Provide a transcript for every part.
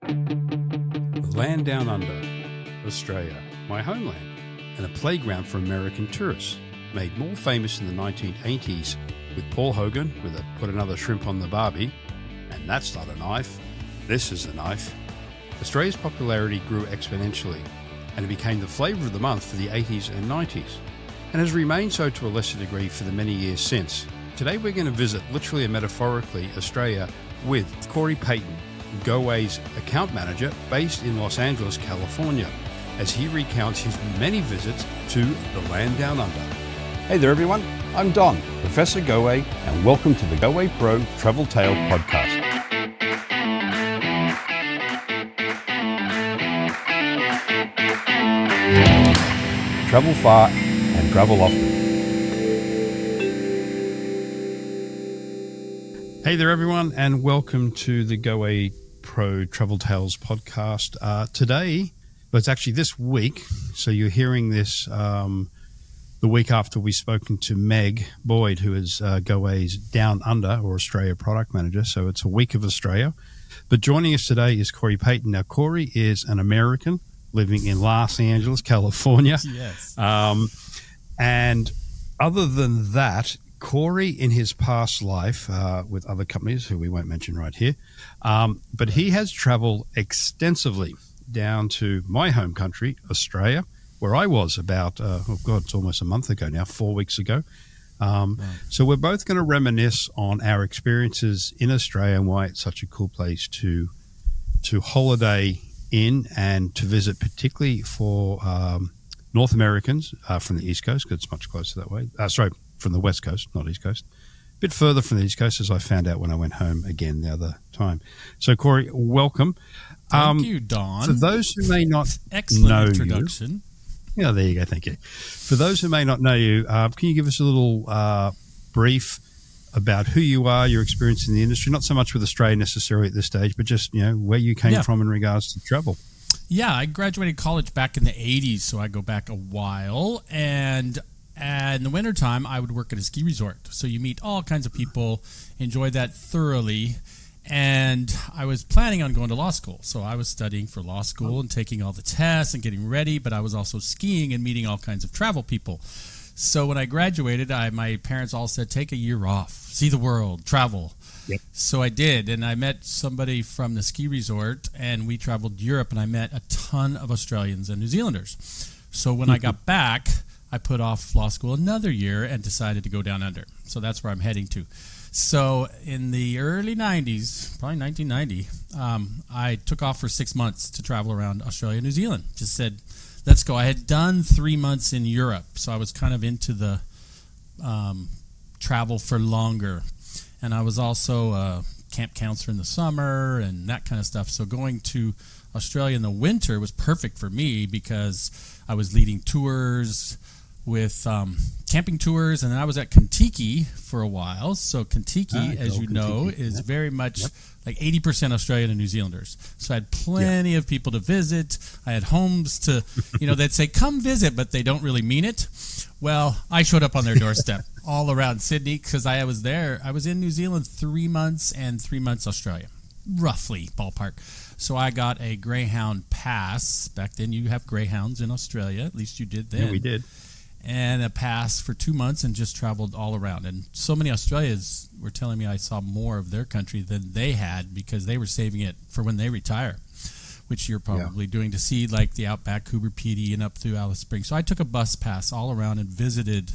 The land down under, Australia, my homeland, and a playground for American tourists, made more famous in the 1980s with Paul Hogan with a "put another shrimp on the barbie," and that's not a knife, this is a knife. Australia's popularity grew exponentially, and it became the flavour of the month for the 80s and 90s, and has remained so to a lesser degree for the many years since. Today we're going to visit, literally and metaphorically, Australia with Cory Payton, Goway's account manager based in Los Angeles, California, as he recounts his many visits to the land down under. Hey there everyone, I'm Don, Professor Goway, and welcome to the Goway Pro Travel Tale Podcast. Travel far and travel often. Hey there everyone, and welcome to the Goway Pro Travel Tales Podcast. Today, but it's actually this week, so you're hearing this the week after we've spoken to Meg Boyd, who is Goway's Down Under or Australia product manager. So it's a week of Australia. But joining us today is Cory Payton. Now, Cory is an American living in Los Angeles, California. Yes. And other than that, Cory, in his past life with other companies who we won't mention right here, but he has traveled extensively down to my home country, Australia, where I was about, it's almost a month ago now, 4 weeks ago. So we're both going to reminisce on our experiences in Australia and why it's such a cool place to holiday in and to visit, particularly for North Americans from the East Coast, because it's much closer that way. From the West Coast, not East Coast. A bit further from the East Coast, as I found out when I went home again the other time. So, Cory, welcome. Thank you, Don. For those who may not Excellent know introduction. you, yeah, there you go. Thank you. For those who may not know you, can you give us a little brief about who you are, your experience in the industry? Not so much with Australia necessarily at this stage, but just where you came from in regards to travel. Yeah, I graduated college back in the 80s, so I go back a while. And in the wintertime, I would work at a ski resort. So you meet all kinds of people, enjoy that thoroughly. And I was planning on going to law school. So I was studying for law school and taking all the tests and getting ready, but I was also skiing and meeting all kinds of travel people. So when I graduated, my parents all said, take a year off, see the world, travel. Yep. So I did, and I met somebody from the ski resort, and we traveled Europe, and I met a ton of Australians and New Zealanders. So when I got back, I put off law school another year and decided to go down under. So that's where I'm heading to. So in the early 90s, probably 1990, I took off for 6 months to travel around Australia and New Zealand. Just said, let's go. I had done 3 months in Europe, so I was kind of into the travel for longer. And I was also a camp counselor in the summer and that kind of stuff. So going to Australia in the winter was perfect for me because I was leading tours with camping tours, and then I was at Kentucky for a while. So Kentucky, as you know, is very much like 80% Australian and New Zealanders. So I had plenty of people to visit. I had homes to, they'd say, come visit, but they don't really mean it. Well, I showed up on their doorstep all around Sydney because I was there. I was in New Zealand 3 months and 3 months Australia, roughly ballpark. So I got a Greyhound pass. Back then you have Greyhounds in Australia. At least you did then. Yeah, we did. And a pass for 2 months and just traveled all around. And so many Australians were telling me I saw more of their country than they had because they were saving it for when they retire, which you're probably doing, to see like the Outback, Coober Pedy, and up through Alice Springs. So I took a bus pass all around and visited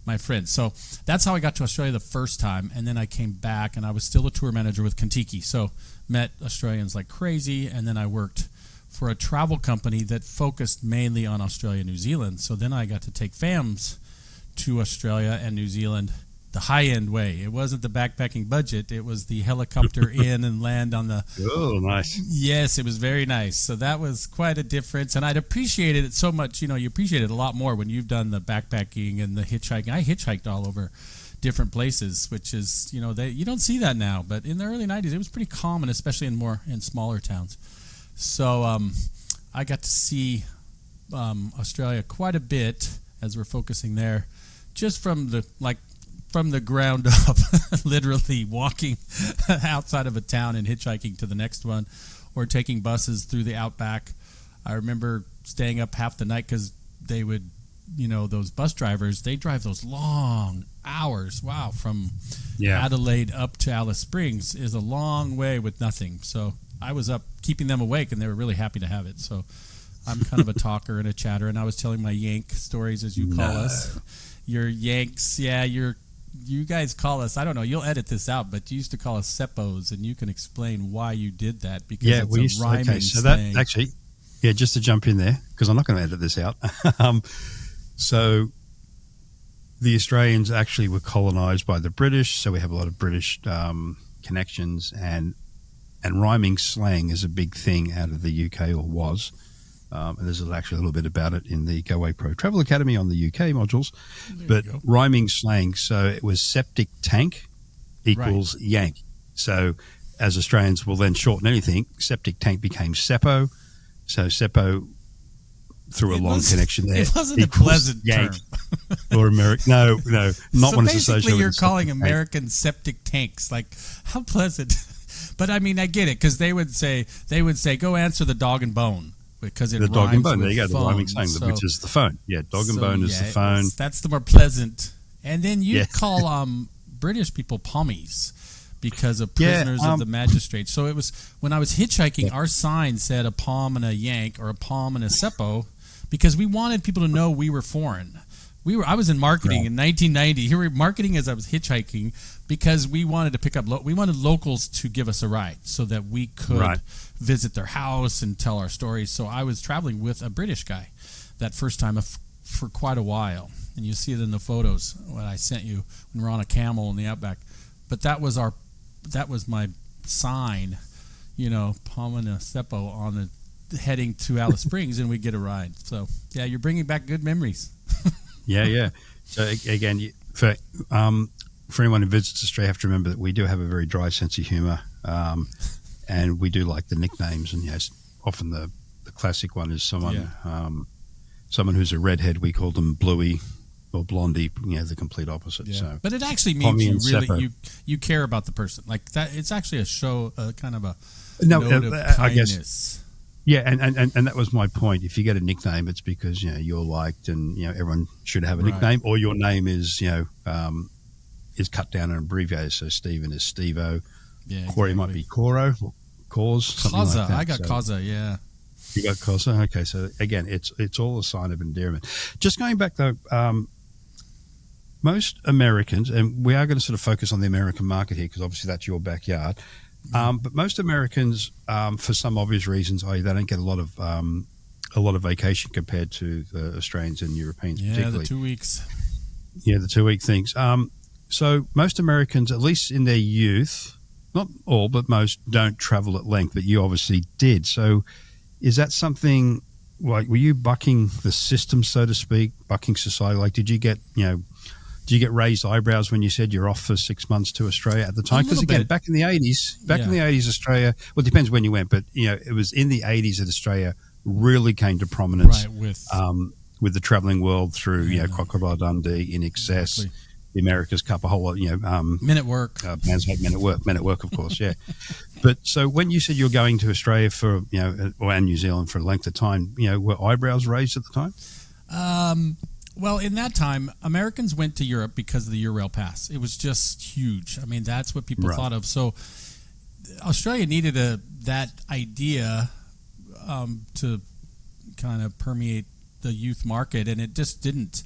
my friends. So that's how I got to Australia the first time. And then I came back, and I was still a tour manager with Kentucky. So met Australians like crazy, and then I worked for a travel company that focused mainly on Australia and New Zealand. So then I got to take FAMs to Australia and New Zealand the high-end way. It wasn't the backpacking budget. It was the helicopter in and land on the... Oh, nice. Yes, it was very nice. So that was quite a difference. And I'd appreciated it so much. You appreciate it a lot more when you've done the backpacking and the hitchhiking. I hitchhiked all over different places, which is, you don't see that now. But in the early 90s, it was pretty common, especially in smaller towns. So I got to see Australia quite a bit as we're focusing there, just from the ground up, literally walking outside of a town and hitchhiking to the next one, or taking buses through the outback. I remember staying up half the night because they would, those bus drivers, they drive those long hours. Wow, from Adelaide up to Alice Springs is a long way with nothing. So I was up keeping them awake, and they were really happy to have it. So I'm kind of a talker and a chatter, and I was telling my Yank stories, as you call us. Your Yanks, you guys call us, I don't know, you'll edit this out, but you used to call us Seppos, and you can explain why you did that, because it's a rhyming so slang. that actually, just to jump in there, because I'm not going to edit this out. So the Australians actually were colonised by the British, so we have a lot of British connections, and rhyming slang is a big thing out of the UK, or was. And there's actually a little bit about it in the Goway Pro Travel Academy on the UK modules. But rhyming slang, so it was septic tank equals Yank. So as Australians will then shorten anything, septic tank became Seppo. So Seppo, through a long connection there, it wasn't a pleasant Yank term. Or American. No, not one associated with. So basically you're calling American septic tanks. Like, how pleasant. But I mean, I get it, because they would say, go answer the dog and bone. Because it the dog and bone, there you go, phone, the rhyming slang, which is the phone. Yeah, dog and bone is the phone. That's the more pleasant. And then you call British people pommies because of prisoners of the magistrate. So it was, when I was hitchhiking, our sign said a pom and a Yank, or a pom and a Seppo, because we wanted people to know we were foreign. I was in marketing in 1990. Here we were marketing as I was hitchhiking, because we wanted to pick up. We wanted locals to give us a ride so that we could visit their house and tell our stories. So I was traveling with a British guy that first time for quite a while, and you see it in the photos when I sent you when we're on a camel in the outback. But that was my sign, Pomona Seppo on the heading to Alice Springs, and we get a ride. So you're bringing back good memories. Yeah. So again, for anyone who visits Australia, you have to remember that we do have a very dry sense of humour, and we do like the nicknames. And often the classic one is someone who's a redhead. We call them Bluey or Blondie. The complete opposite. Yeah. So, but it actually means you care about the person. Like that, it's actually a show, kind of a note of kindness. I guess. Yeah, and that was my point. If you get a nickname, it's because you're liked, and everyone should have a nickname, or your name is is cut down and abbreviated. So Stephen is Steve-O. Yeah, Cory might be Coro or Cause. Something like that. I got Kaza. Yeah, you got Kaza. Okay, so again, it's all a sign of endearment. Just going back though, most Americans, and we are going to sort of focus on the American market here, because obviously that's your backyard. But most Americans, for some obvious reasons, they don't get a lot of vacation compared to the Australians and Europeans, particularly. The 2 weeks. Yeah, the 2 week things. So most Americans, at least in their youth, not all, but most, don't travel at length. But you obviously did. So is that something like, were you bucking the system, so to speak, bucking society? Like, did you get raised eyebrows when you said you're off for 6 months to Australia at the time? Because again, back in the 80s, Australia, well, it depends when you went, but it was in the 80s that Australia really came to prominence with the traveling world through Crocodile, Dundee, In Excess, the America's Cup, a whole lot, Men at Work, Man's Hate Men at Work, of course, yeah. But so when you said you were going to Australia for and New Zealand for a length of time, were eyebrows raised at the time? Well, in that time, Americans went to Europe because of the Eurail Pass. It was just huge. I mean, that's what people thought of. So Australia needed that idea to kind of permeate the youth market, and it just didn't.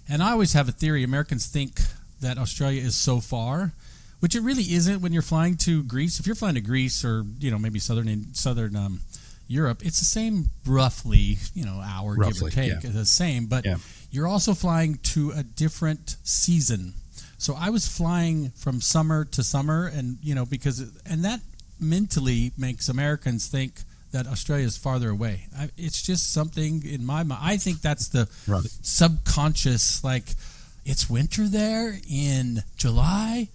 And I always have a theory. Americans think that Australia is so far, which it really isn't when you're flying to Greece. If you're flying to Greece or, maybe southern Europe, it's the same roughly, hour, give or take, the same. But you're also flying to a different season. So I was flying from summer to summer, and and that mentally makes Americans think that Australia is farther away. It's just something in my mind. I think that's the subconscious, like, it's winter there in July.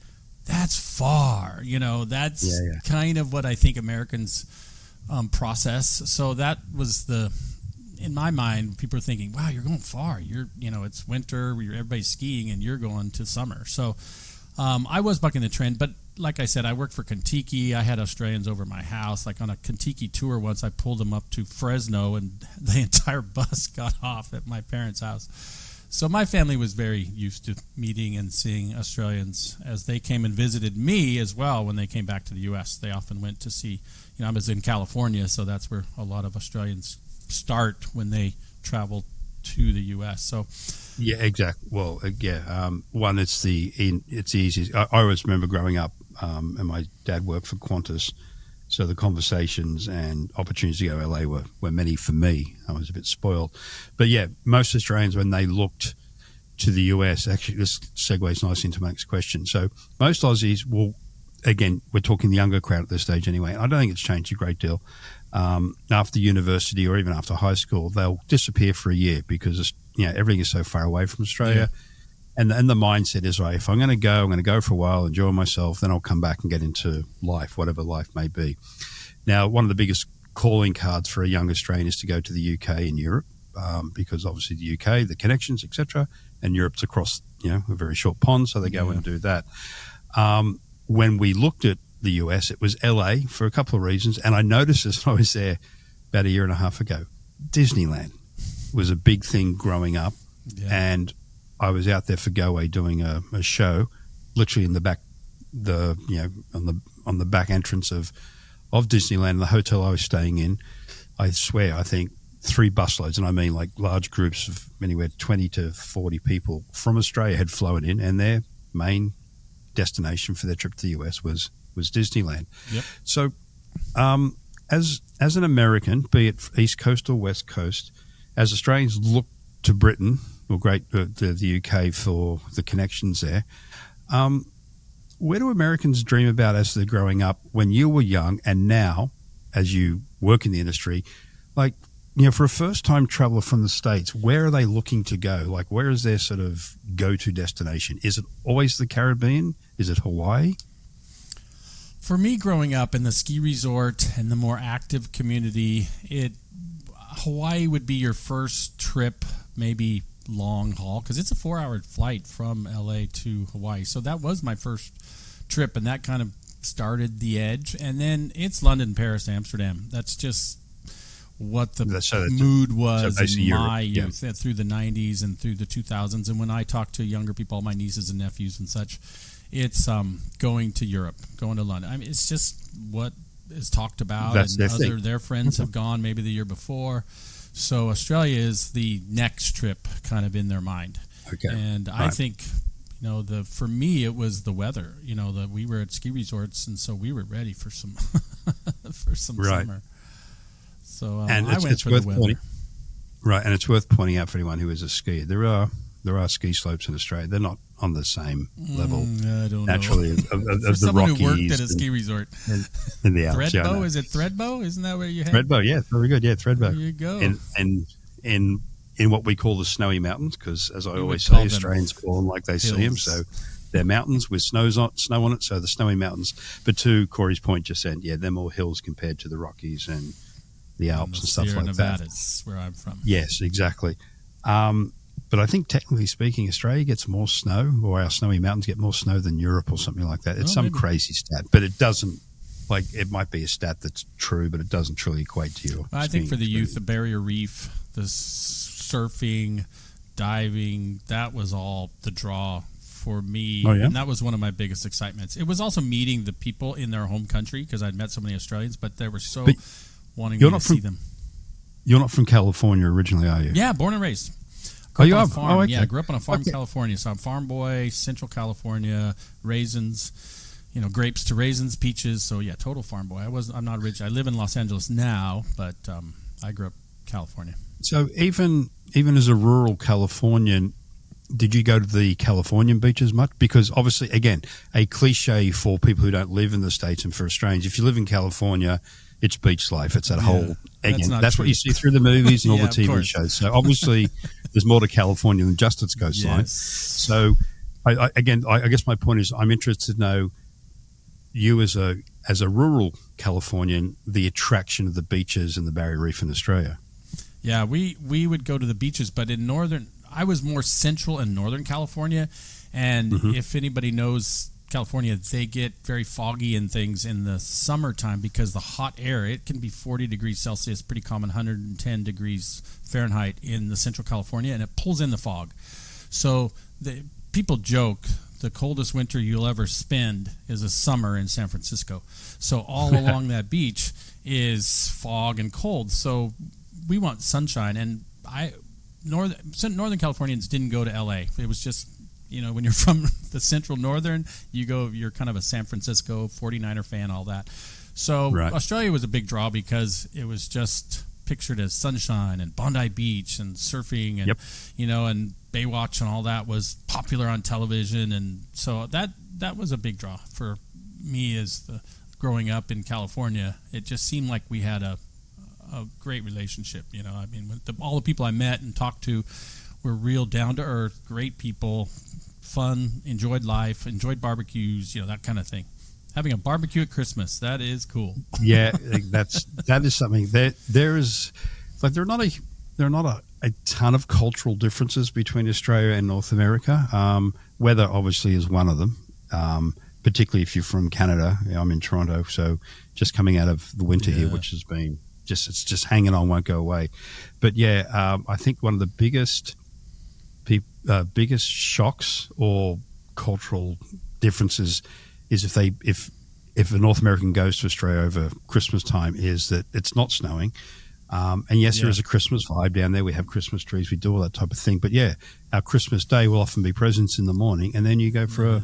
That's far, that's kind of what I think Americans process. So that was in my mind, people are thinking, wow, you're going far. It's winter, everybody's skiing, and you're going to summer. So I was bucking the trend, but like I said, I worked for Kentucky. I had Australians over my house. Like on a Kentucky tour once, I pulled them up to Fresno, and the entire bus got off at my parents' house. So my family was very used to meeting and seeing Australians as they came and visited me as well when they came back to the U.S. They often went to see, I was in California, so that's where a lot of Australians start when they travel to the U.S. So, yeah, exactly. Well, one, it's the easiest. I always remember growing up, and my dad worked for Qantas, so the conversations and opportunities to go to LA were many for me. I was a bit spoiled. But yeah, most Australians, when they looked to the US, actually this segues nicely into my next question. So most Aussies will, again, we're talking the younger crowd at this stage anyway. I don't think it's changed a great deal. After university or even after high school, they'll disappear for a year because everything is so far away from Australia. Yeah. And the mindset is, right, if I'm going to go for a while, enjoy myself, then I'll come back and get into life, whatever life may be. Now, one of the biggest calling cards for a young Australian is to go to the UK and Europe, because obviously the UK, the connections, etc., and Europe's across, a very short pond, so they go and do that. When we looked at the US, it was LA for a couple of reasons, and I noticed this when I was there about a year and a half ago. Disneyland was a big thing growing up, and I was out there for Goway doing a show, literally in the back, on the back entrance of Disneyland, the hotel I was staying in. I swear, I think 3 busloads, and I mean like large groups of anywhere 20 to 40 people from Australia had flown in, and their main destination for their trip to the US was Disneyland. Yep. So, as an American, be it East Coast or West Coast, as Australians look to Britain or the UK for the connections there, where do Americans dream about as they're growing up when you were young and now as you work in the industry? Like, for a first-time traveler from the States, where are they looking to go? Like, where is their sort of go-to destination? Is it always the Caribbean? Is it Hawaii? For me, growing up in the ski resort and the more active community, Hawaii would be your first trip, maybe long haul, because it's a 4-hour flight from LA to Hawaii. So that was my first trip, and that kind of started the edge. And then it's London, Paris, Amsterdam. That's just what the mood was in my youth through the 90s and through the 2000s. And when I talk to younger people, all my nieces and nephews and such, it's going to Europe, going to London. I mean, it's just what is talked about. That's and their friends have gone maybe the year before. So Australia is the next trip kind of in their mind. Okay. And I think, for me, it was the weather. We were at ski resorts, and so we were ready for some summer. So I went for the weather. Right, and it's worth pointing out for anyone who is a skier, there are ski slopes in Australia. They're not on the same level I don't naturally know. of the someone Rockies. Who worked at a ski resort. In the Alps. Threadbow? Is it Threadbow? Isn't that where you had? Threadbow, yeah. Very good, yeah, Threadbow. There you go. In what we call the snowy mountains, because as I always say, Australians call them like they see them. So they're mountains with snow on it, so the snowy mountains. But to Cory's point just then, they're more hills compared to the Rockies and the Alps and stuff like Nevada, that. That's where I'm from. Yes, exactly. But I think technically speaking, Australia gets more snow, or our snowy mountains get more snow than Europe or something like that. It's crazy stat, but it doesn't, it might be a stat that's true, but it doesn't truly equate to you. I think for the youth, the barrier reef, the surfing, diving, that was all the draw for me. Oh, yeah? And that was one of my biggest excitements. It was also meeting the people in their home country, because I'd met so many Australians, but they were so wanting me to see them. You're not from California originally, are you? Yeah, born and raised. You are? Farm. Okay. Yeah, I grew up on a farm in California. So I'm farm boy, Central California, raisins, grapes to raisins, peaches. So yeah, total farm boy. I'm not rich. I live in Los Angeles now, but I grew up California. So even as a rural Californian, did you go to the Californian beaches much? Because obviously, again, a cliche for people who don't live in the States and for Australians, if you live in California, it's beach life. It's that whole, again, that's what you see through the movies and all the TV shows. So obviously there's more to California than just its coastline. Yes. So I guess my point is I'm interested to know you as a rural Californian, the attraction of the beaches and the barrier reef in Australia. Yeah, we would go to the beaches, but I was more central and northern California. And if anybody knows California, they get very foggy and things in the summertime because the hot air, it can be 40 degrees Celsius, pretty common, 110 degrees Fahrenheit in the central California, and it pulls in the fog. So people joke the coldest winter you'll ever spend is a summer in San Francisco. So all along that beach is fog and cold. So we want sunshine, and Northern Californians didn't go to LA. It was just, when you're from the central northern, you're kind of a San Francisco 49er fan, all that. So right. Australia was a big draw because it was just pictured as sunshine and Bondi Beach and surfing and, and Baywatch and all that was popular on television. And so that was a big draw for me as growing up in California. It just seemed like we had a great relationship. All the people I met and talked to were real down to earth, great people, fun, enjoyed life, enjoyed barbecues, that kind of thing. Having a barbecue at Christmas, that is cool. Yeah, that is something. There is like there are not a ton of cultural differences between Australia and North America. Weather obviously is one of them. Particularly if you're from Canada. I'm in Toronto, so just coming out of the winter here, which has been it's just hanging on, won't go away. But I think one of the biggest shocks or cultural differences is if a North American goes to Australia over Christmas time, is that it's not snowing. And yes, there is a Christmas vibe down there. We have Christmas trees. We do all that type of thing. But our Christmas day will often be presents in the morning, and then you go for a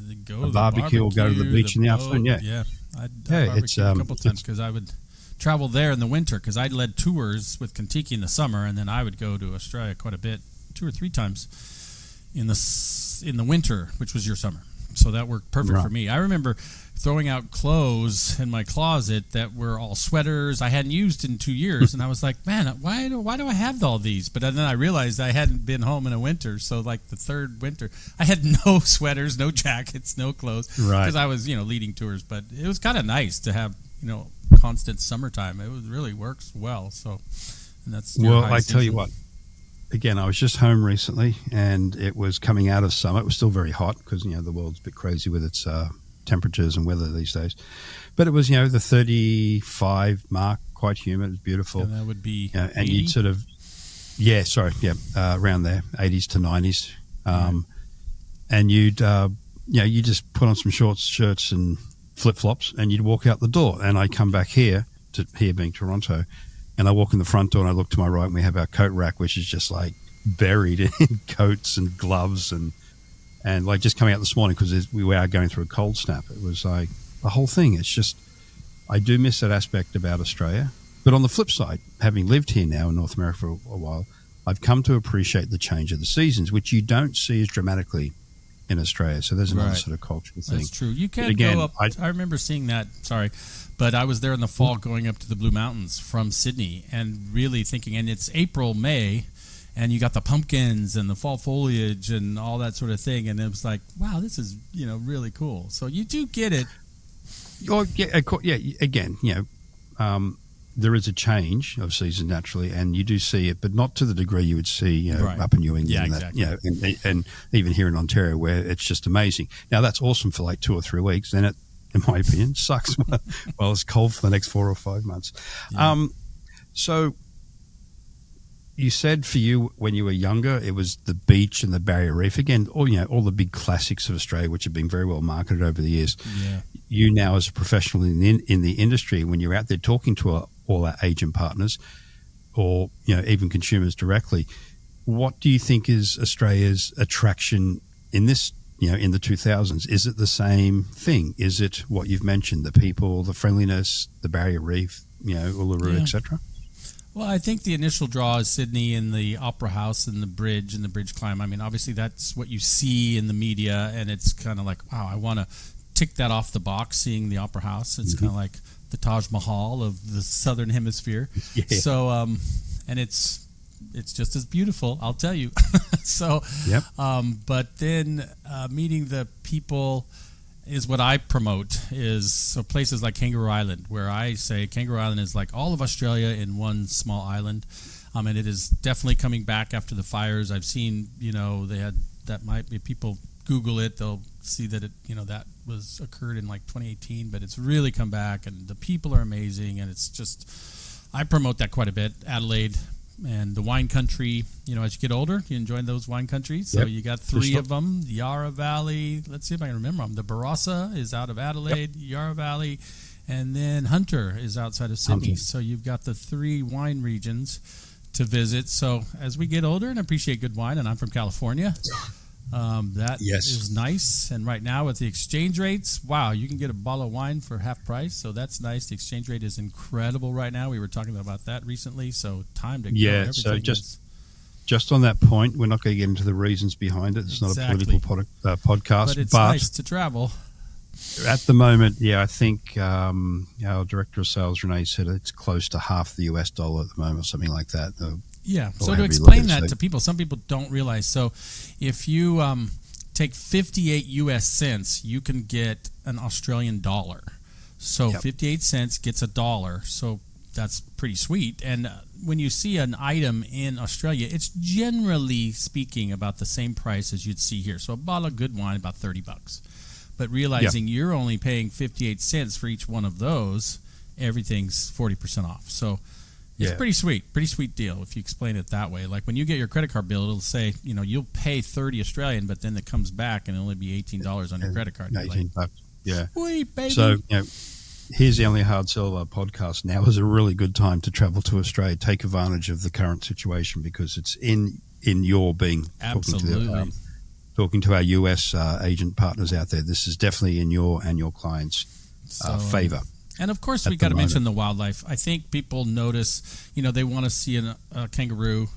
barbecue or go to the beach in the afternoon. I'd barbecue a couple times because I would travel there in the winter because I led tours with Kentucky in the summer, and then I would go to Australia quite a bit, 2 or 3 times in the winter, which was your summer. So that worked perfect for me. I remember throwing out clothes in my closet that were all sweaters I hadn't used in 2 years, and I was like, man, why do I have all these? But then I realized I hadn't been home in a winter, so like the third winter, I had no sweaters, no jackets, no clothes, because I was leading tours. But it was kind of nice to have constant summertime. It really works well. So, and that's I tell you what. Again, I was just home recently, and it was coming out of summer. It was still very hot because, the world's a bit crazy with its temperatures and weather these days. But it was, the 35 mark, quite humid. It was beautiful. And that would be and 80? you'd sort of, around there, 80s to 90s. And you'd, you just put on some shorts, shirts and flip-flops, and you'd walk out the door. And I come back here being Toronto, and I walk in the front door and I look to my right, and we have our coat rack, which is just like buried in coats and gloves and like just coming out this morning because we are going through a cold snap. It was like the whole thing. It's just, I do miss that aspect about Australia. But on the flip side, having lived here now in North America for a while, I've come to appreciate the change of the seasons, which you don't see as dramatically in Australia. So there's another sort of cultural thing. That's true. You can't go up. I remember seeing that. Sorry. But I was there in the fall going up to the Blue Mountains from Sydney and really thinking, and it's April, May, and you got the pumpkins and the fall foliage and all that sort of thing. And it was like, wow, this is, really cool. So you do get it. Oh, again, there is a change of season naturally, and you do see it, but not to the degree you would see up in New England. Yeah, exactly. And even here in Ontario, where it's just amazing. Now, that's awesome for like 2 or 3 weeks. Then it, in my opinion, sucks well it's cold for the next 4 or 5 months. Yeah. So you said for you when you were younger, it was the beach and the Barrier Reef. Again, all the big classics of Australia, which have been very well marketed over the years. Yeah. You now, as a professional in the industry, when you're out there talking to all our agent partners or even consumers directly, what do you think is Australia's attraction in this? In the 2000s, is it the same thing? Is it what you've mentioned, the people, the friendliness, the Barrier Reef, Uluru, etc.? Well, I think the initial draw is Sydney and the Opera House and the bridge climb. I mean, obviously that's what you see in the media, and it's kind of like, wow, I want to tick that off the box, seeing the Opera House. It's kind of like the Taj Mahal of the Southern Hemisphere. Yeah. So, and it's just as beautiful, I'll tell you. So, but then meeting the people is what I promote. So places like Kangaroo Island, where I say Kangaroo Island is like all of Australia in one small island, and it is definitely coming back after the fires. I've seen, they had that might be people Google it, they'll see that that was occurred in like 2018, but it's really come back, and the people are amazing, and it's just, I promote that quite a bit. Adelaide and the wine country, as you get older, you enjoy those wine countries. So you got three of them: the Yarra Valley. Let's see if I can remember them. The Barossa is out of Adelaide, Yarra Valley, and then Hunter is outside of Sydney. So you've got the three wine regions to visit. So as we get older and appreciate good wine, and I'm from California, that is nice. And right now with the exchange rates, wow, you can get a bottle of wine for half price. So that's nice. The exchange rate is incredible right now. We were talking about that recently. So time to go. Yeah, so just on that point, we're not going to get into the reasons behind it. It's not a political podcast. But it's nice to travel. At the moment, I think our director of sales, Renee, said it's close to half the US dollar at the moment, or something like that. So to explain that to people, some people don't realize. So if you take 58 US cents, you can get an Australian dollar. So 58 cents gets $1. So that's pretty sweet. And when you see an item in Australia, it's generally speaking about the same price as you'd see here. So a bottle of good wine, about $30. But realizing you're only paying 58 cents for each one of those, everything's 40% off. So it's pretty sweet deal if you explain it that way. Like when you get your credit card bill, it'll say, you'll pay 30 Australian, but then it comes back and it'll only be $18 on your credit card. $18, sweet, baby. So, here's the Only Hard Sell podcast. Now is a really good time to travel to Australia. Take advantage of the current situation because it's in your being. Absolutely. Talking to our US agent partners out there, this is definitely in your and your clients' favor. And of course, we got to mention the wildlife. I think people notice, they want to see a kangaroo.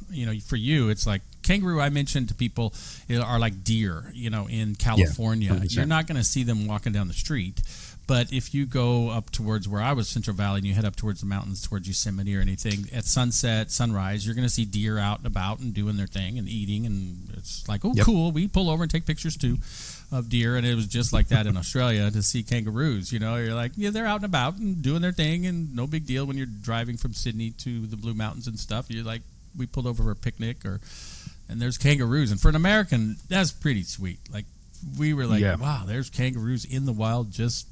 For you, it's like kangaroo. I mentioned to people are like deer. In California, you're not going to see them walking down the street. But if you go up towards where I was, Central Valley, and you head up towards the mountains, towards Yosemite or anything, at sunset, sunrise, you're going to see deer out and about and doing their thing and eating. And it's like, cool. We pull over and take pictures, too, of deer. And it was just like that in Australia to see kangaroos. You're like, they're out and about and doing their thing. And no big deal when you're driving from Sydney to the Blue Mountains and stuff. You're like, we pulled over for a picnic and there's kangaroos. And for an American, that's pretty sweet. Like, we were like, wow, there's kangaroos in the wild just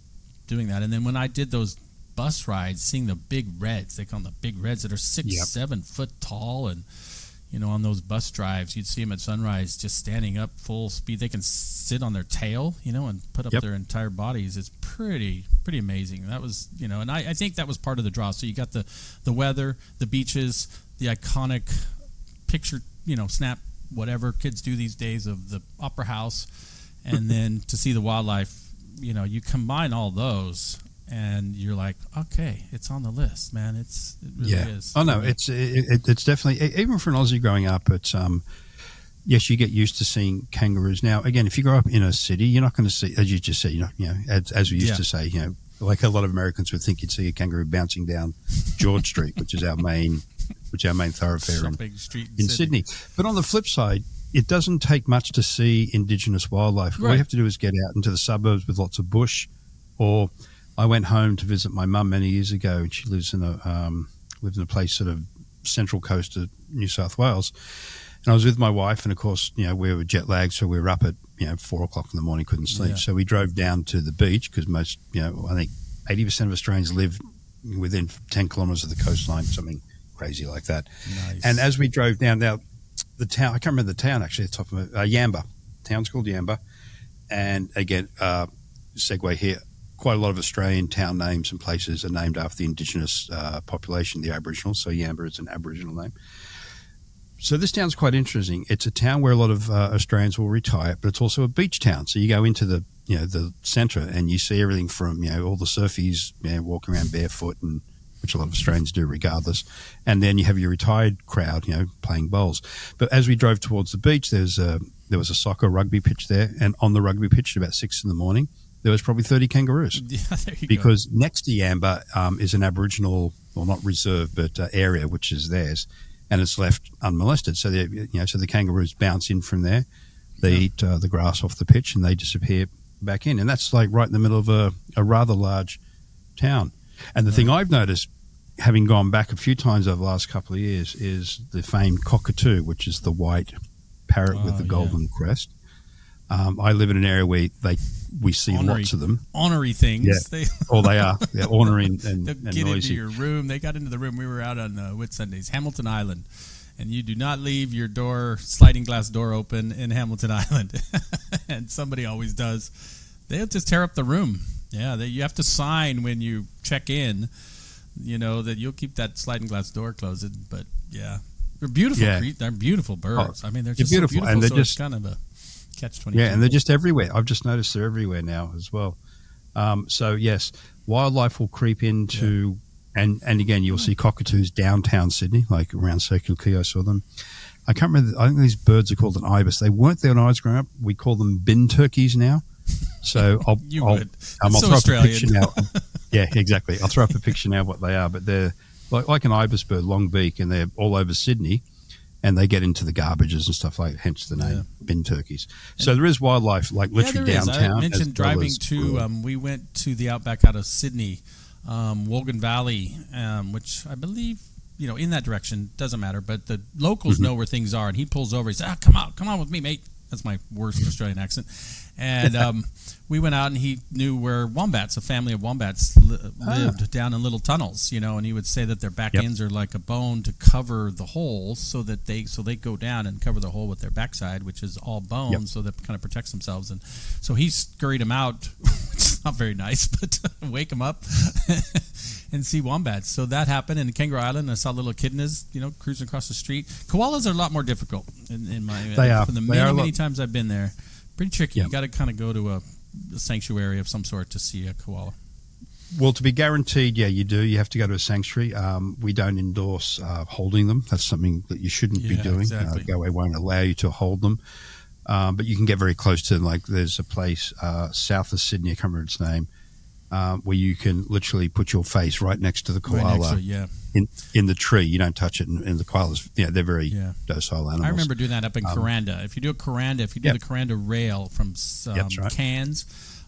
doing that. And then when I did those bus rides, seeing the big reds, they call them the big reds that are 6-7 foot tall, and on those bus drives you'd see them at sunrise just standing up full speed. They can sit on their tail and put up their entire bodies. It's pretty amazing. That was and I think that was part of the draw. So you got the weather, the beaches, the iconic picture snap, whatever kids do these days of the opera house, and then to see the wildlife. You combine all those, and you're like, okay, it's on the list, man. It really is. Oh no, it's definitely, even for an Aussie growing up, it's yes, you get used to seeing kangaroos. Now, again, if you grow up in a city, you're not going to see, as you just said, as we used to say, like a lot of Americans would think you'd see a kangaroo bouncing down George Street, which is our main thoroughfare in Sydney. But on the flip side, it doesn't take much to see indigenous wildlife. All you have to do is get out into the suburbs with lots of bush. Or I went home to visit my mum many years ago, and she lives in a place sort of central coast of New South Wales. And I was with my wife, and of course, we were jet lagged, so we were up at 4 o'clock in the morning, couldn't sleep. So we drove down to the beach because most, I think 80% of Australians live within 10 kilometres of the coastline, something crazy like that. Nice. And as we drove down, now the town, I can't remember the town actually, at the top of it, Yamba. The town's called Yamba. And again, segue here, quite a lot of Australian town names and places are named after the indigenous population, the Aboriginals. So Yamba is an Aboriginal name. So this town's quite interesting. It's a town where a lot of Australians will retire, but it's also a beach town. So you go into the centre and you see everything from all the surfies walking around barefoot, and which a lot of Australians do regardless. And then you have your retired crowd, playing bowls. But as we drove towards the beach, there was a soccer rugby pitch there, and on the rugby pitch at about 6 a.m, there was probably 30 kangaroos. Yeah, there you because go. Next to Yamba is an Aboriginal, well, not reserve, but area which is theirs. And it's left unmolested. So so the kangaroos bounce in from there. They eat the grass off the pitch, and they disappear back in. And that's like right in the middle of a rather large town. And the thing I've noticed, having gone back a few times over the last couple of years, is the famed cockatoo, which is the white parrot with the golden crest. I live in an area where we see lots of them. Ornery things. Yeah. They are. They're ornery and They'll get noisy. into your room. They got into the room. We were out on Whitsundays, Hamilton Island, and you do not leave your sliding glass door open in Hamilton Island. And somebody always does. They'll just tear up the room. Yeah, you have to sign when you check in, that you'll keep that sliding glass door closed. But yeah, they're beautiful. Yeah. They're beautiful birds. I mean, they're just beautiful. so beautiful. And they're so just it's kind of a catch-22. Yeah, and they're just everywhere. I've just noticed they're everywhere now as well. So yes, wildlife will creep into, and again, you'll see cockatoos downtown Sydney, like around Circular Quay. I saw them. I can't remember. I think these birds are called an ibis. They weren't there when I was growing up. We call them bin turkeys now. So I'll throw up a picture now. Yeah, exactly. I'll throw up a picture now of what they are. But they're like an ibis bird, long beak, and they're all over Sydney. And they get into the garbages and stuff like that, hence the name, bin turkeys. So there is wildlife, like literally downtown. I mentioned driving to, we went to the outback out of Sydney, Wogan Valley, which I believe, in that direction, doesn't matter, but the locals know where things are, and he pulls over, he says, come on with me, mate. That's my worst Australian accent. And we went out, and he knew where wombats, a family of wombats, lived down in little tunnels, and he would say that their back ends are like a bone to cover the hole, so they go down and cover the hole with their backside, which is all bone, so that kind of protects themselves. And so he scurried them out, which is not very nice, but wake them up and see wombats. So that happened in Kangaroo Island. I saw little echidnas, cruising across the street. Koalas are a lot more difficult in my. They are. From the many times I've been there, pretty tricky. You got to kind of go to a sanctuary of some sort to see a koala. Well, to be guaranteed, you do. You have to go to a sanctuary. We don't endorse holding them. That's something that you shouldn't be doing. Exactly. Goway won't allow you to hold them. But you can get very close to them. Like there's a place south of Sydney, I can't remember its name, where you can literally put your face right next to the koala in the tree. You don't touch it. And the koalas, they're very docile animals. I remember doing that up in Kuranda. If you do the Kuranda rail from Cairns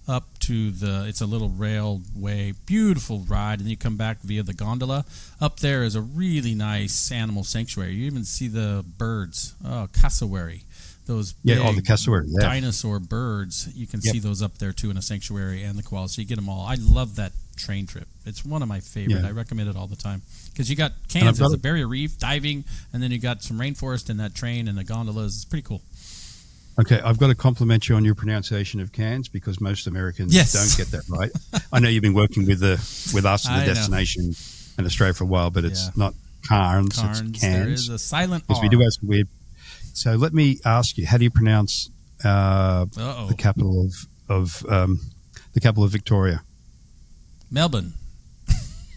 up to it's a little railway, beautiful ride, and you come back via the gondola. Up there is a really nice animal sanctuary. You even see the birds, cassowary. Those big the cassowary, dinosaur birds, you can see those up there too in a sanctuary, and the koalas. So you get them all. I love that train trip. It's one of my favorite. I recommend it all the time because you got Cairns as a barrier reef, diving, and then you got some rainforest in that train and the gondolas. It's pretty cool. Okay, I've got to compliment you on your pronunciation of Cairns because most Americans don't get that right. I know you've been working with us in the destination in Australia for a while, but it's not Cairns, it's Cairns. There is a silent R. Because we do have some weird. So let me ask you: how do you pronounce the capital of Victoria? Melbourne.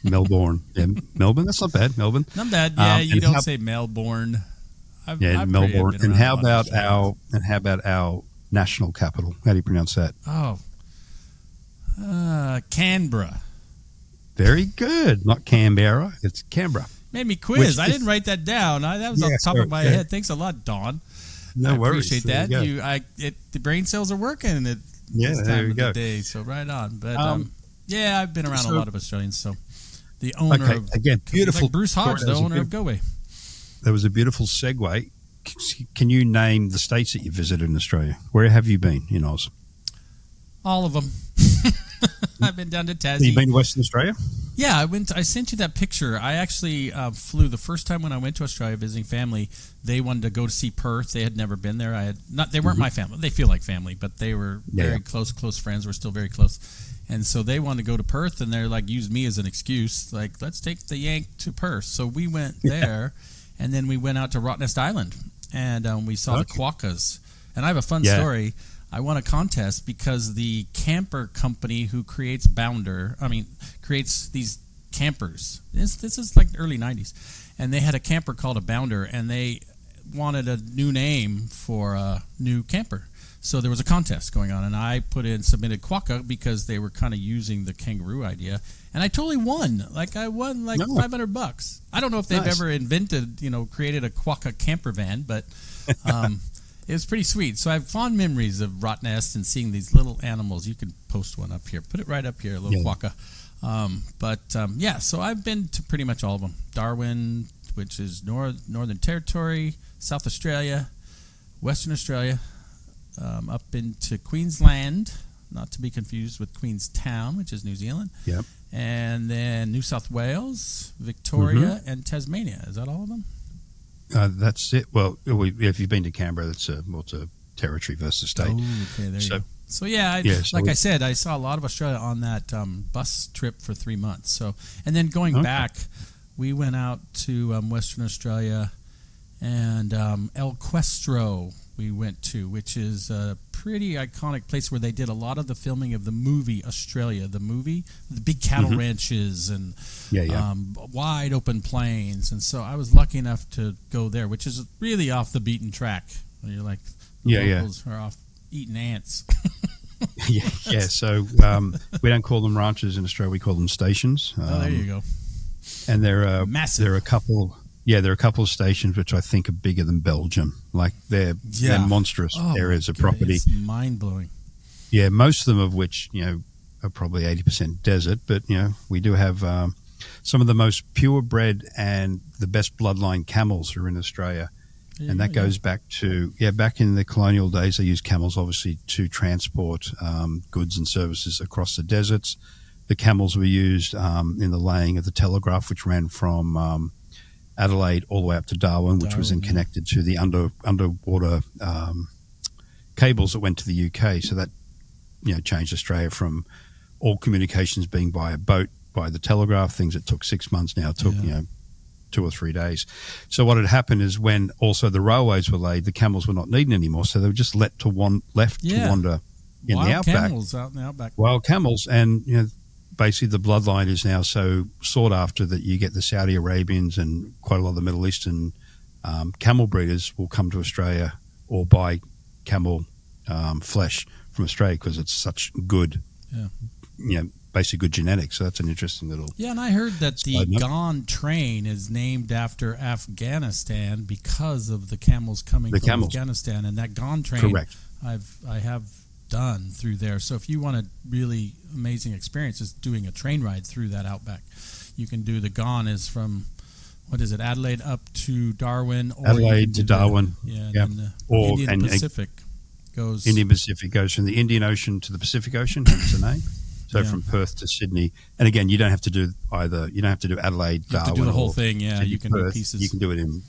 Melbourne. Yeah, Melbourne. That's not bad. Melbourne. Not bad. Yeah, you don't say Melbourne. Melbourne. And how about our national capital? How do you pronounce that? Canberra. Very good. Not Canberra. It's Canberra. Made me quiz. I didn't write that down. That was on the top of my head. Thanks a lot, Don. No worries. Appreciate that. The brain cells are working at this time of the day. So right on. But I've been around a lot of Australians. So the owner of beautiful Bruce Hodge, the owner of Goway. There was a beautiful segue. Can you name the states that you visited in Australia? Where have you been in Oz? All of them. I've been down to Tassie. Have you been to Western Australia? Yeah, I went. I sent you that picture. I actually flew the first time when I went to Australia visiting family. They wanted to go to see Perth. They had never been there. They weren't my family. They feel like family, but they were very close friends. We're still very close, and so they wanted to go to Perth, and they're like, used me as an excuse. Like, let's take the Yank to Perth. So we went there, and then we went out to Rottnest Island, and we saw the quokkas. And I have a fun story. I won a contest because the camper company who creates creates these campers. This is like the early 90s. And they had a camper called a Bounder, and they wanted a new name for a new camper. So there was a contest going on, and I submitted quokka because they were kind of using the kangaroo idea. And I totally won. I won $500. I don't know if they've ever created a quokka camper van, but... it was pretty sweet. So I have fond memories of Rottnest and seeing these little animals. You can post one up here. Put it right up here, a little quokka. So I've been to pretty much all of them. Darwin, which is Northern Territory, South Australia, Western Australia, up into Queensland, not to be confused with Queenstown, which is New Zealand. Yep. And then New South Wales, Victoria, and Tasmania. Is that all of them? That's it. Well, if you've been to Canberra, it's a territory versus state. Oh, okay, there you go. So I said, I saw a lot of Australia on that bus trip for 3 months. So, and then going back, we went out to Western Australia, and El Questro we went to, which is a pretty iconic place where they did a lot of the filming of the movie Australia, the big cattle ranches and wide open plains. And so I was lucky enough to go there, which is really off the beaten track. You're like, locals are off eating ants. So we don't call them ranches in Australia, we call them stations. There you go. And they're massive. There are a couple of stations which I think are bigger than Belgium. Like they're monstrous areas of property. It's mind-blowing. Yeah, most of them of which, are probably 80% desert, but we do have some of the most purebred and the best bloodline camels are in Australia. And that goes back to, back in the colonial days, they used camels obviously to transport goods and services across the deserts. The camels were used in the laying of the telegraph, which ran from Adelaide all the way up to Darwin, which was then connected to the underwater cables that went to the UK. So that, changed Australia from all communications being by a boat, by the telegraph, things that took 6 months now took, 2 or 3 days. So what had happened is when also the railways were laid, the camels were not needed anymore, so they were just left to wander in the outback. Camels out in the outback. Wild camels, and basically the bloodline is now so sought after that you get the Saudi Arabians and quite a lot of the Middle Eastern camel breeders will come to Australia or buy camel flesh from Australia because it's such good, basically good genetics. So that's an interesting little. Yeah, and I heard that the Gone train is named after Afghanistan because of the camels coming from Afghanistan, and that Gone train, correct. I have done through there. So if you want a really amazing experience, is doing a train ride through that outback. You can do the Gone is from Adelaide up to Darwin, or Adelaide to Darwin, or Indian Pacific goes. Indian Pacific goes from the Indian Ocean to the Pacific Ocean. Hence the name. So from Perth to Sydney, and again, you don't have to do either. You don't have to do Adelaide, Darwin. You have to do the whole thing. Yeah, you can do pieces. You can do it in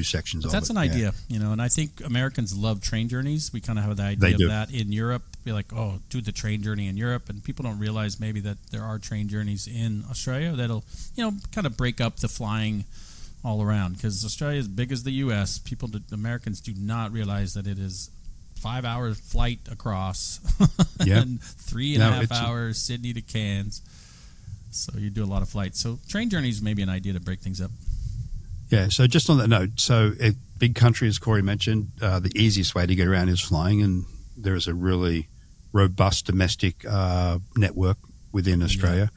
sections of it. That's an idea, and I think Americans love train journeys. We kind of have the idea of that in Europe. Be like, do the train journey in Europe, and people don't realize maybe that there are train journeys in Australia that'll, kind of break up the flying all around, because Australia is big as the U.S. Americans do not realize that it is 5 hours flight across and 3.5 hours Sydney to Cairns. So you do a lot of flights. So train journeys may be an idea to break things up. Yeah, so just on that note, so a big country, as Cory mentioned, the easiest way to get around is flying, and there is a really robust domestic network within Australia.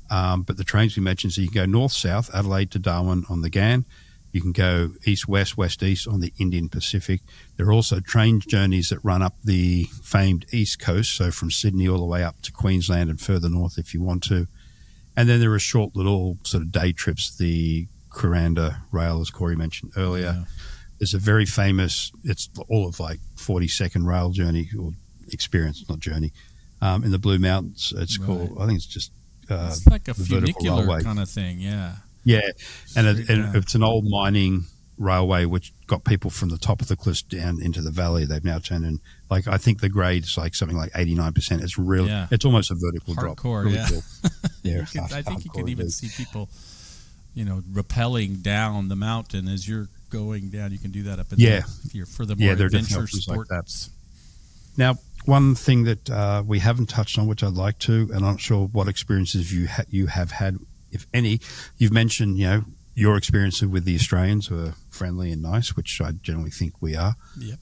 But the trains we mentioned, so you can go north-south, Adelaide to Darwin on the Ghan. You can go east-west, west-east on the Indian Pacific. There are also train journeys that run up the famed East Coast, so from Sydney all the way up to Queensland and further north if you want to. And then there are short little sort of day trips, the Kuranda Rail, as Cory mentioned earlier. Yeah. There's a very famous, it's all of like 40-second rail journey or experience, not journey, in the Blue Mountains. It's called, I think it's just it's like a funicular kind of thing, Yeah, and it's an old mining railway which got people from the top of the cliffs down into the valley. They've now turned in, like, I think the grade's like something like 89%. It's real. Yeah. It's almost a vertical drop. Hardcore, really cool. I think you can even see people, rappelling down the mountain as you're going down. You can do that up in there if you're for the more adventure sports. Like that. Now, one thing that we haven't touched on, which I'd like to, and I'm not sure what experiences you have had, if any. You've mentioned, your experiences with the Australians were friendly and nice, which I generally think we are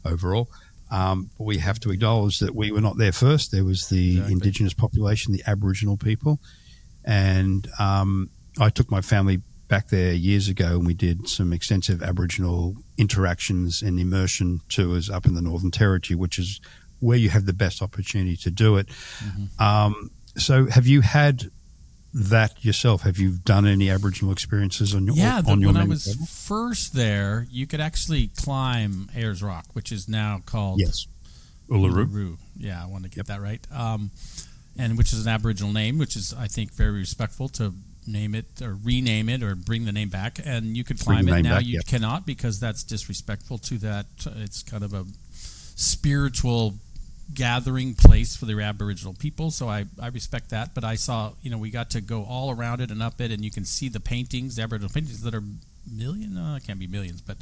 overall. But we have to acknowledge that we were not there first. There was the indigenous population, the Aboriginal people. And I took my family back there years ago, and we did some extensive Aboriginal interactions and immersion tours up in the Northern Territory, which is where you have the best opportunity to do it. Mm-hmm. So have you had that yourself? Have you done any Aboriginal experiences on your when I was first there, you could actually climb Ayers Rock, which is now called Uluru. Yeah, I want to get that right. And which is an Aboriginal name, which is, I think, very respectful to name it or rename it or bring the name back. And you could climb it. Now you cannot, because that's disrespectful to that. It's kind of a spiritual gathering place for the Aboriginal people, so I respect that. But I saw, we got to go all around it and up it, and you can see the paintings, the Aboriginal paintings that are it can't be millions, but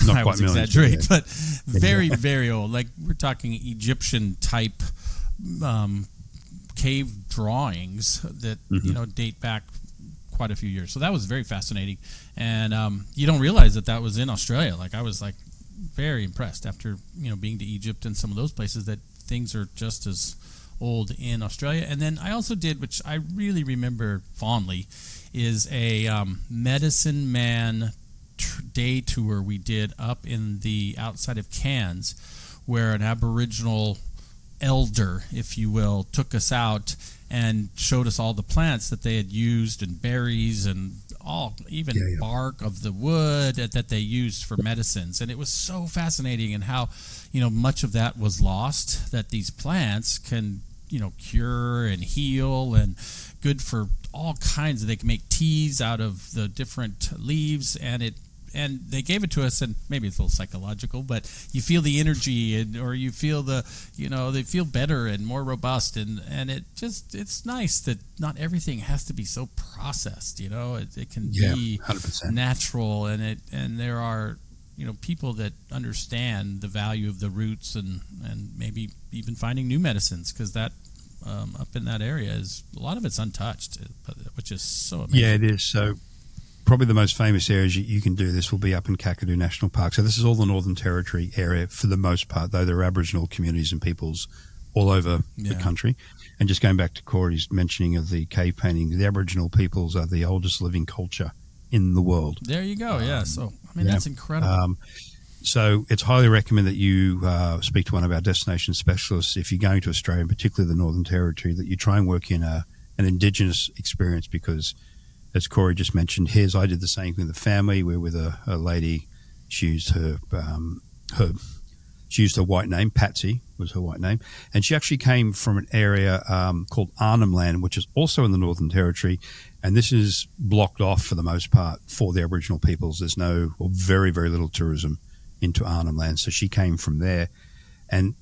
not I quite was millions, exaggerating, but very, very old. Like, we're talking Egyptian type cave drawings that date back quite a few years. So that was very fascinating, and you don't realize that was in Australia. Like, I was like very impressed after being to Egypt and some of those places that things are just as old in Australia. And then I also did, which I really remember fondly, is a medicine man day tour we did up in the outside of Cairns, where an Aboriginal elder, if you will, took us out and showed us all the plants that they had used, and berries and bark of the wood that they used for medicines. And it was so fascinating, and how much of that was lost, that these plants can cure and heal, and good for all kinds. They can make teas out of the different leaves, and they gave it to us, and maybe it's a little psychological, but you feel the energy, or you feel they feel better and more robust, and it's nice that not everything has to be so processed. It can be 100%. natural, and there are people that understand the value of the roots, and maybe even finding new medicines, because that up in that area is a lot of it's untouched, which is so amazing. Yeah, it is. So probably the most famous areas you can do this will be up in Kakadu National Park. So this is all the Northern Territory area for the most part, though there are Aboriginal communities and peoples all over the country. And just going back to Cory's mentioning of the cave painting, the Aboriginal peoples are the oldest living culture in the world. There you go. So that's incredible. So it's highly recommended that you speak to one of our destination specialists if you're going to Australia, and particularly the Northern Territory, that you try and work in an Indigenous experience, because, as Cory just mentioned, I did the same thing with the family. We were with a lady. She used her white name. Patsy was her white name, and she actually came from an area called Arnhem Land, which is also in the Northern Territory. And this is blocked off for the most part for the Aboriginal peoples. There's very, very little tourism into Arnhem Land. So she came from there, and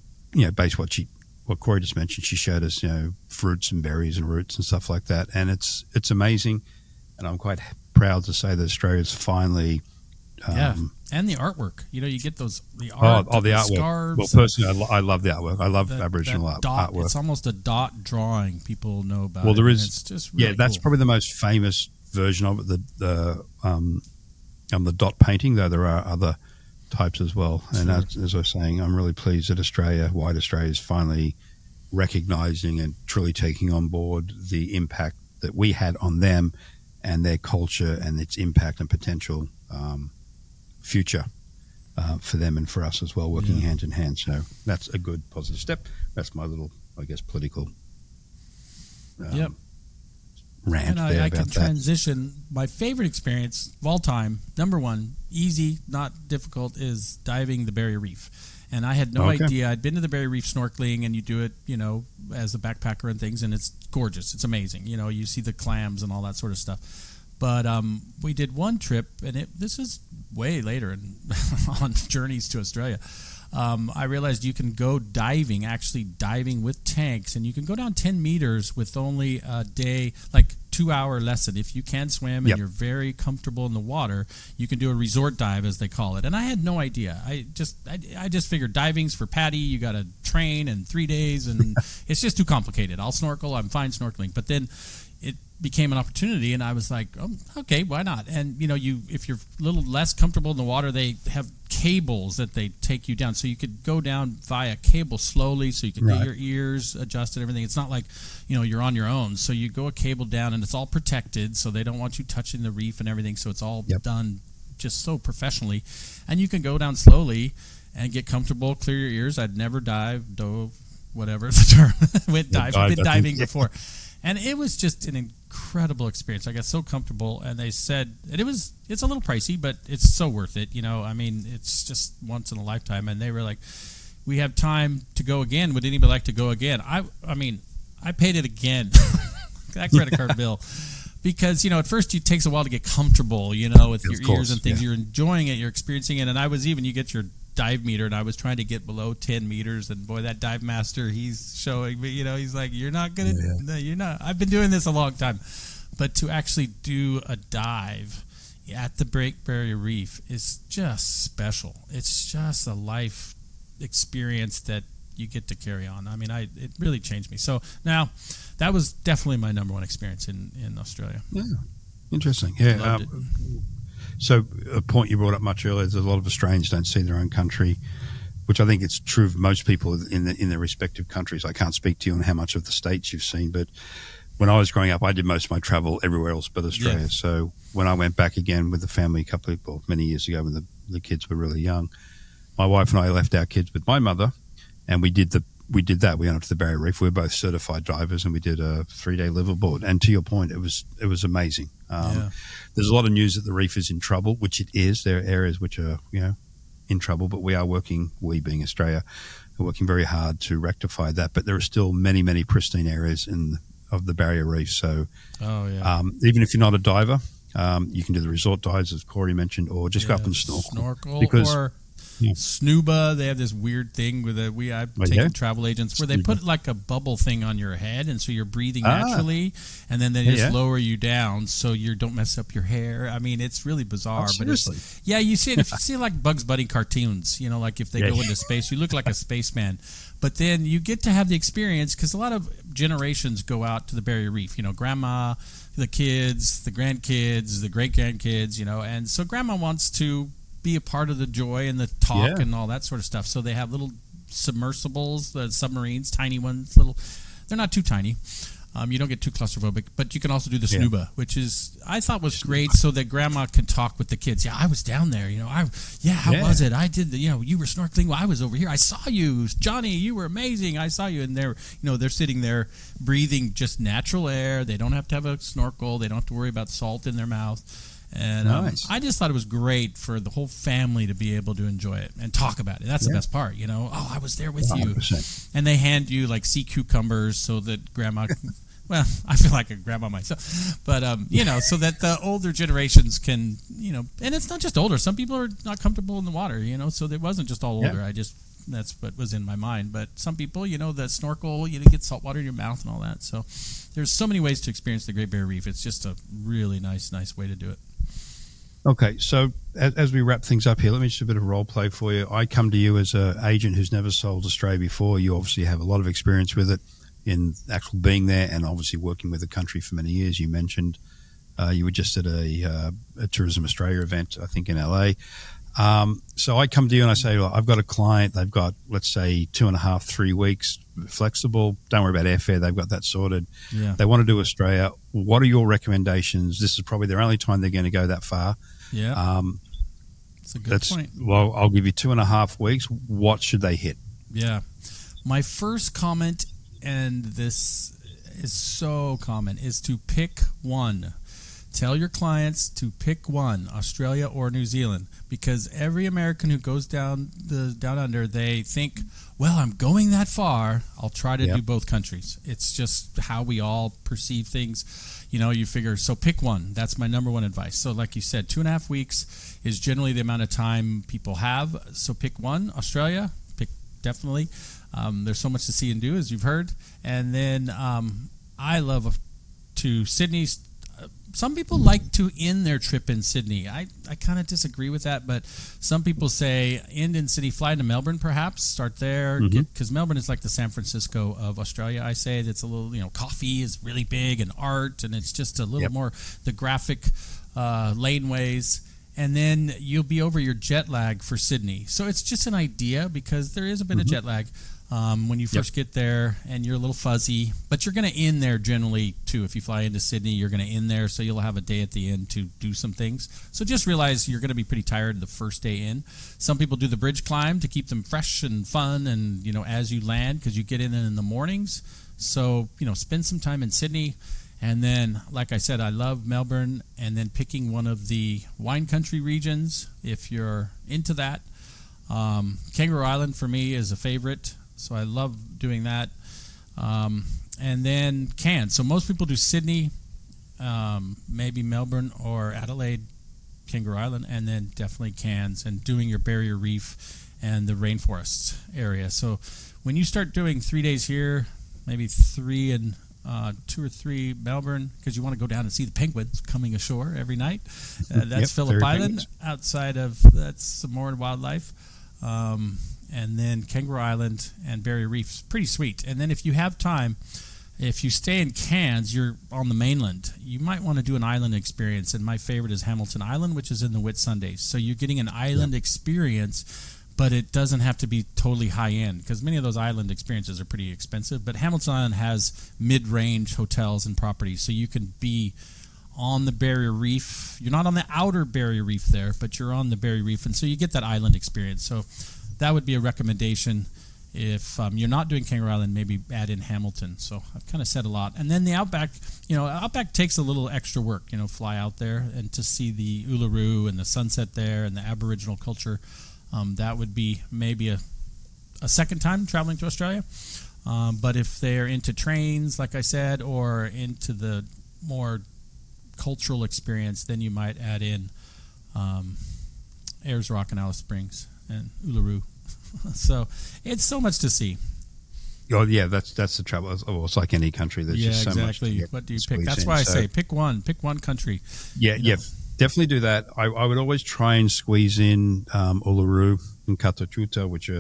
based what Cory just mentioned, she showed us fruits and berries and roots and stuff like that, and it's amazing. And I'm quite proud to say that Australia's finally and the artwork. You get the art, the artwork. Scarves. Well, personally, I love the artwork. I love Aboriginal artwork. It's almost a dot drawing. People know about. Well, there is. It's just really that's cool. probably the most famous version of it. The dot painting, though there are other types as well. And as I was saying, I'm really pleased that white Australia is finally recognizing and truly taking on board the impact that we had on them and their culture and its impact and potential future for them and for us as well, working hand in hand. So that's a good positive step. That's my little, political rant and there I about can that. transition. My favorite experience of all time, number one, easy, not difficult, is diving the Barrier Reef. And I had no idea. I'd been to the Barrier Reef snorkeling, and you do it, as a backpacker and things, and it's gorgeous. It's amazing. You see the clams and all that sort of stuff. But we did one trip, and this is way later on journeys to Australia. I realized you can go diving with tanks, and you can go down 10 meters with only a day, like 2-hour lesson. If you can swim and you're very comfortable in the water, you can do a resort dive, as they call it. And I had no idea. I just figured diving's for Patty. You got to train in 3 days, and it's just too complicated. I'll snorkel. I'm fine snorkeling. But then it became an opportunity, and I was like, oh, okay, why not? And if you're a little less comfortable in the water, they have cables that they take you down, so you could go down via cable slowly, so you can get your ears adjusted, everything. It's not like you're on your own. So you go a cable down, and it's all protected, so they don't want you touching the reef and everything. So it's all done just so professionally, and you can go down slowly and get comfortable, clear your ears. I'd never dove, whatever the term. Been diving before. And it was just an incredible experience. I got so comfortable, and they said it's a little pricey, but it's so worth it. It's just once in a lifetime. And they were like, we have time to go again. Would anybody like to go again? I mean, I paid it again. That credit card bill. Because, at first it takes a while to get comfortable, with your ears and things. Yeah. You're enjoying it, you're experiencing it. And you get your dive meter, and I was trying to get below 10 meters. And boy, that dive master, he's showing me, he's like, you're not going to, no, you're not. I've been doing this a long time. But to actually do a dive at the Great Barrier Reef is just special. It's just a life experience that you get to carry on. I mean, it really changed me. So now, that was definitely my number one experience in Australia. Yeah, interesting. Yeah. So a point you brought up much earlier, there's a lot of Australians don't see their own country, which I think it's true of most people in their respective countries. I can't speak to you on how much of the States you've seen, but when I was growing up, I did most of my travel everywhere else but Australia. Yeah. So when I went back again with the family many years ago when the kids were really young, my wife and I left our kids with my mother, and we did that. We went up to the Barrier Reef. We were both certified divers, and we did a 3-day liveaboard. And to your point, it was amazing. There's a lot of news that the reef is in trouble, which it is. There are areas which are in trouble, but we being Australia, are working very hard to rectify that. But there are still many, many pristine areas of the Barrier Reef. So even if you're not a diver, you can do the resort dives, as Cory mentioned, or just go up and snorkel. Snuba, they have this weird thing with I've taken travel agents where they put like a bubble thing on your head, and so you're breathing naturally, and then they just lower you down so you don't mess up your hair. I mean, it's really bizarre. Seriously? But you see it. If you see like Bugs Bunny cartoons, like if they go into space, you look like a spaceman. But then you get to have the experience because a lot of generations go out to the Barrier Reef. Grandma, the kids, the grandkids, the great grandkids. And so grandma wants to be a part of the joy and the talk and all that sort of stuff. So they have little submersibles, the submarines, tiny ones, they're not too tiny. You don't get too claustrophobic, but you can also do the snuba, which I thought was great so that grandma can talk with the kids. Yeah, I was down there, how was it? I did you were snorkeling. Well, I was over here. I saw you, Johnny, you were amazing. I saw you. And they're sitting there breathing just natural air. They don't have to have a snorkel. They don't have to worry about salt in their mouth. And I just thought it was great for the whole family to be able to enjoy it and talk about it. That's the best part, Oh, I was there with 100%. You. And they hand you like sea cucumbers so that grandma well, I feel like a grandma myself. But, so that the older generations can, and it's not just older. Some people are not comfortable in the water, so it wasn't just all older. That's what was in my mind. But some people, that snorkel, you get salt water in your mouth and all that. So there's so many ways to experience the Great Barrier Reef. It's just a really nice way to do it. Okay, so as we wrap things up here, let me just do a bit of role play for you. I come to you as an agent who's never sold Australia before. You obviously have a lot of experience with it in actual being there and obviously working with the country for many years. You mentioned you were just at a Tourism Australia event, I think, in LA. So I come to you and I say, well, I've got a client. They've got, let's say, 2.5, 3 weeks, flexible. Don't worry about airfare. They've got that sorted. Yeah. They want to do Australia. What are your recommendations? This is probably their only time they're going to go that far. Yeah. That's a good point. Well, I'll give you 2.5 weeks. What should they hit? Yeah. My first comment, and this is so common, is to pick one. Tell your clients to pick one, Australia or New Zealand, because every American who goes down under, they think, well, I'm going that far, I'll try to do both countries. It's just how we all perceive things. You figure, so pick one. That's my number one advice. So like you said, 2.5 weeks is generally the amount of time people have. So pick one, Australia, definitely. There's so much to see and do, as you've heard. And then I love to Sydney. Some people like to end their trip in Sydney. I kind of disagree with that, but some people say end in Sydney, fly to Melbourne perhaps, start there, because Melbourne is like the San Francisco of Australia. I say it's a little, coffee is really big and art, and it's just a little more the graphic laneways. And then you'll be over your jet lag for Sydney. So it's just an idea because there is a bit of jet lag. When you first get there and you're a little fuzzy, but you're going to end there generally too. If you fly into Sydney, you're going to end there, so you'll have a day at the end to do some things. So just realize you're going to be pretty tired the first day in. Some people do the bridge climb to keep them fresh and fun, and as you land, because you get in the mornings. So spend some time in Sydney, and then like I said, I love Melbourne, and then picking one of the wine country regions if you're into that. Kangaroo Island for me is a favorite, so I love doing that. And then Cairns. So most people do Sydney, maybe Melbourne or Adelaide, Kangaroo Island, and then definitely Cairns, and doing your barrier reef and the rainforests area. So when you start doing 3 days here, maybe 3 in 2 or 3 Melbourne, because you want to go down and see the penguins coming ashore every night. That's Phillip Island. Outside of that's some more wildlife. And then Kangaroo Island and Barrier Reef, pretty sweet. And then if you have time, if you stay in Cairns, you're on the mainland. You might want to do an island experience, and my favorite is Hamilton Island, which is in the Whitsundays. So you're getting an island experience, but it doesn't have to be totally high-end, because many of those island experiences are pretty expensive. But Hamilton Island has mid-range hotels and properties, so you can be on the Barrier Reef. You're not on the outer Barrier Reef there, but you're on the Barrier Reef, and so you get that island experience. So that would be a recommendation. If you're not doing Kangaroo Island, maybe add in Hamilton. So I've kind of said a lot. And then the Outback, Outback takes a little extra work, fly out there and to see the Uluru and the sunset there and the Aboriginal culture. That would be maybe a second time traveling to Australia. But if they're into trains, like I said, or into the more cultural experience, then you might add in Ayers Rock and Alice Springs and Uluru. So it's so much to see. Oh yeah, that's the trouble. Oh, it's like any country. There's just so much. Exactly. What do you pick? That's why I say pick one country. Yeah, definitely do that. I would always try and squeeze in Uluru and Katochuta, which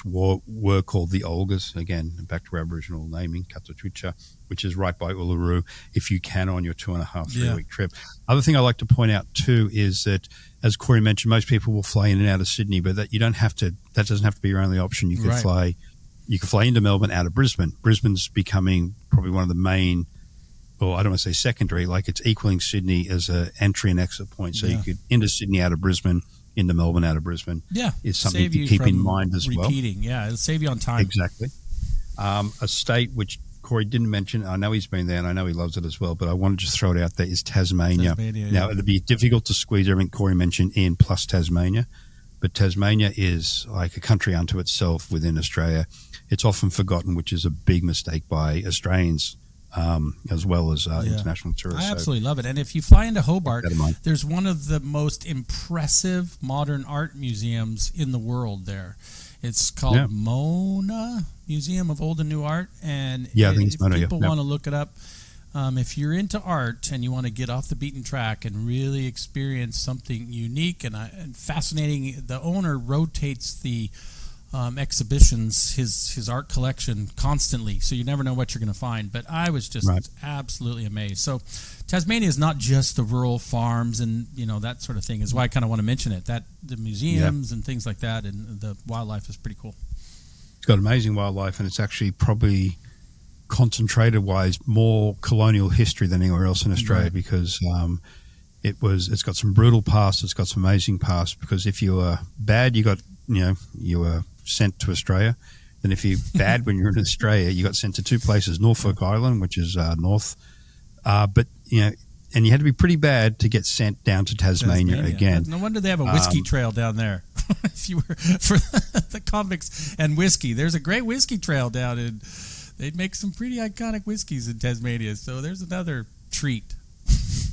were called the Olgas. Again, back to Aboriginal naming, Katochuta, which is right by Uluru, if you can, on your 2.5, 3 week trip. Other thing I like to point out too is that, as Cory mentioned, most people will fly in and out of Sydney, but that doesn't have to be your only option. You could fly into Melbourne out of Brisbane. Brisbane's becoming probably one of the main, or I don't want to say secondary, like it's equaling Sydney as an entry and exit point. So you could into Sydney out of Brisbane, into Melbourne out of Brisbane. Yeah, is something to keep in mind as well. Yeah, it'll save you on time. Exactly. A state which Cory didn't mention, I know he's been there and I know he loves it as well, but I want to just throw it out there, is Tasmania. Now, it'd be difficult to squeeze everything Cory mentioned in plus Tasmania, but Tasmania is like a country unto itself within Australia. It's often forgotten, which is a big mistake by Australians as well as international tourists. I absolutely love it. And if you fly into Hobart, there's one of the most impressive modern art museums in the world there. It's called Mona Museum of Old and New Art, and I think it's Mona, people want to look it up. If you're into art and you want to get off the beaten track and really experience something unique and fascinating, the owner rotates the exhibitions, his art collection constantly, so you never know what you're going to find. But I was just absolutely amazed. So Tasmania is not just the rural farms and that sort of thing, is why I kind of want to mention it, that the museums and things like that, and the wildlife is pretty cool. It's got amazing wildlife, and it's actually probably concentrated wise more colonial history than anywhere else in Australia, because it's got some brutal past, it's got some amazing past, because if you were bad, you were sent to Australia. Then if you're bad when you're in Australia, you got sent to 2 places, Norfolk Island, which is north, and you had to be pretty bad to get sent down to Tasmania again. No wonder they have a whiskey trail down there. If you were for the convicts and whiskey, there's a great whiskey trail down in. They'd make some pretty iconic whiskeys in Tasmania, so there's another treat.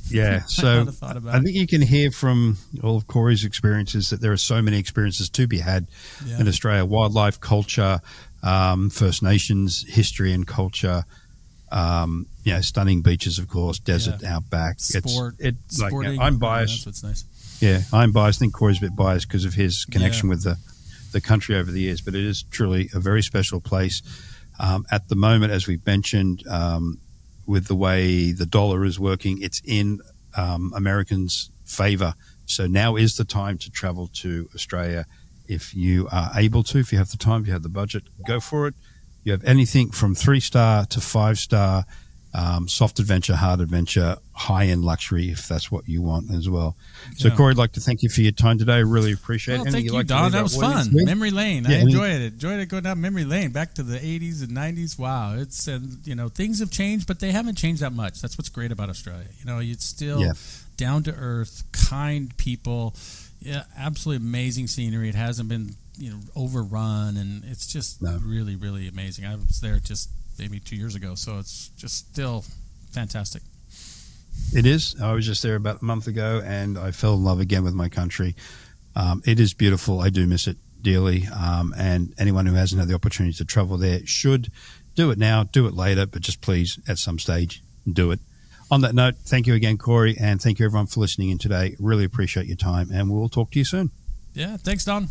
Yeah, so I think you can hear from all of Cory's experiences that there are so many experiences to be had in Australia: wildlife, culture, First Nations history and culture. Stunning beaches, of course, desert, outback. Sporting. I'm biased. That's what's nice. Yeah, I'm biased. I think Cory's a bit biased because of his connection with the country over the years, but it is truly a very special place. At the moment, as we've mentioned, with the way the dollar is working, it's in Americans' favor. So now is the time to travel to Australia. If you are able to, if you have the time, if you have the budget, go for it. You have anything from 3-star to 5-star, soft adventure, hard adventure, high-end luxury, if that's what you want as well. So, Cory, I'd like to thank you for your time today. I really appreciate it. Thank you, Don. That was fun. Memory lane. I enjoyed it. Enjoyed it going down memory lane back to the 80s and 90s. Wow. Things have changed, but they haven't changed that much. That's what's great about Australia. It's still down to earth, kind people. Yeah, absolutely amazing scenery. It hasn't been overrun, and it's just really, really amazing. I was there just maybe 2 years ago, so it's just still fantastic. It is. I was just there about a month ago, and I fell in love again with my country. It is beautiful. I do miss it dearly, and anyone who hasn't had the opportunity to travel there should do it now, do it later, but just please, at some stage, do it. On that note, thank you again, Cory, and thank you everyone for listening in today. Really appreciate your time, and we'll talk to you soon. Yeah, thanks, Don.